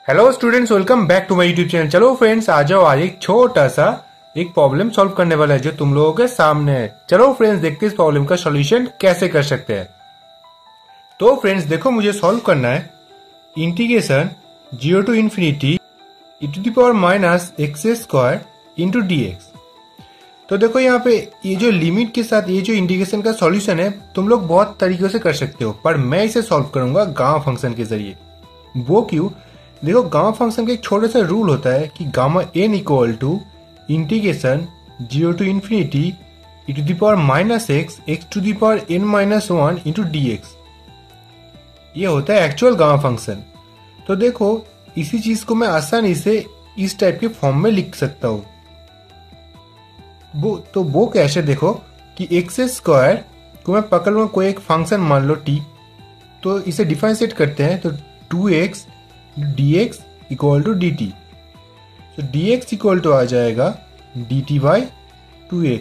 Hello students, welcome back to my YouTube channel. चलो friends, आ जाओ। आज एक छोटा सा एक प्रॉब्लम सॉल्व करने वाला है जो तुम लोगों के सामने है। चलो फ्रेंड्स, देखते हैं इस प्रॉब्लम का सॉल्यूशन कैसे कर सकते हैं। तो फ्रेंड्स देखो, मुझे सॉल्व करना है integration 0 to infinity e⁻⁻x² into dx। तो देखो यहाँ पे ये जो लिमिट के साथ ये जो इंटीग्रेशन का सॉल्यूशन है तुम लोग बहुत तरीकों से कर सकते हो, पर मैं इसे सॉल्व करूंगा गामा फंक्शन के जरिए। वो क्यों? देखो, गामा फंक्शन का एक छोटा सा रूल होता है कि gamma n equal to integration 0 to infinity e⁻⁻x(x⁻n−1) into dx। ये होता है एक्चुअल गामा फंक्शन। तो देखो, इसी चीज को मैं आसानी से इस टाइप के फॉर्म में लिख सकता हूं। वो कैसे? देखो कि x² को मैं पकड़ लूंगा, कोई एक फंक्शन मान लो t, तो इसे डिफरेंशिएट करते हैं तो 2x dx equal to dt। तो dx इक्वल टू आ जाएगा dt बाई 2x,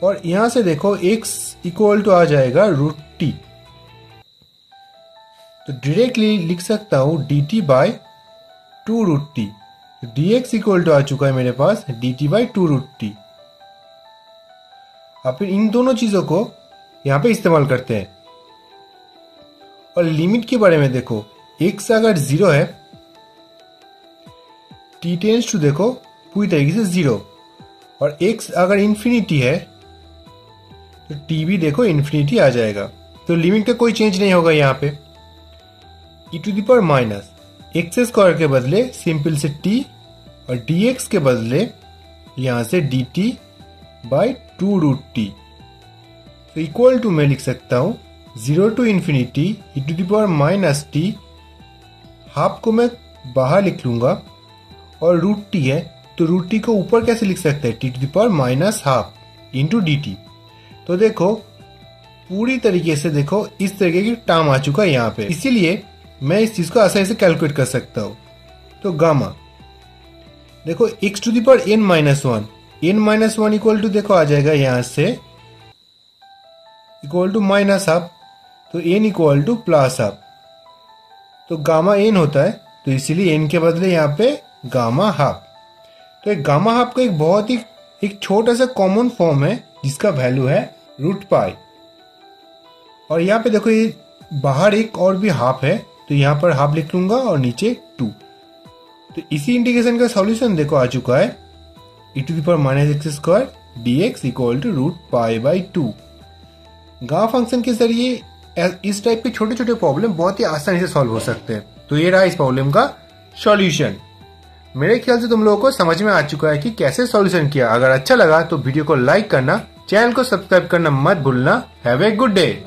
और यहां से देखो x इक्वल टू आ जाएगा √t। तो डायरेक्टली लिख सकता हूं dt by 2√t। dx equal to आ चुका है मेरे पास dt बाई 2√t। अब फिर इन दोनों चीजों को यहां पे इस्तेमाल करते हैं। और लिमिट के बारे में देखो, x अगर 0 है, t टेंड्स टू देखो पूरी तरीके से 0, और x अगर इन्फिनिटी है तो t भी देखो इन्फिनिटी आ जाएगा। तो लिमिट का कोई चेंज नहीं होगा यहाँ पे। e⁻⁻x² के बदले सिंपल से t, और dx के बदले यहां से dt बाई 2√t। तो इक्वल टू मैं लिख सकता हूं 0 टू इन्फिनिटी e⁻⁻t, हाफ को मैं बाहर लिख लूंगा, और √t है तो √t को ऊपर कैसे लिख सकते हैं, t⁻½ इंटू dt। तो देखो पूरी तरीके से देखो इस तरीके की टर्म आ चुका है यहाँ पे, इसीलिए मैं इस चीज को आसानी से कैलकुलेट कर सकता हूं। तो गामा देखो x⁻n−1 n-1 इक्वल टू देखो आ जाएगा यहां से इक्वल टू -½ तो n इक्वल टू +½ तो गामा n होता है, तो इसीलिए n के बदले यहाँ पे गामा हाफ। तो एक गामा हाफ का एक बहुत ही एक छोटा सा कॉमन फॉर्म है जिसका वैल्यू है √π। और यहाँ पे देखो ये बाहर एक और भी हाफ है, तो यहाँ पर हाफ लिख लूंगा और नीचे 2। तो इसी इंटीग्रेशन का सॉल्यूशन देखो आ चुका है e⁻⁻x² dx equal to √π/2। Gamma function के जरिए इस टाइप के छोटे छोटे प्रॉब्लम बहुत ही आसानी से सॉल्व हो सकते हैं। तो ये रहा इस प्रॉब्लम का सॉल्यूशन। मेरे ख्याल से तुम लोगों को समझ में आ चुका है कि कैसे सॉल्यूशन किया। अगर अच्छा लगा तो वीडियो को लाइक करना, चैनल को सब्सक्राइब करना मत भूलना। Have a good day.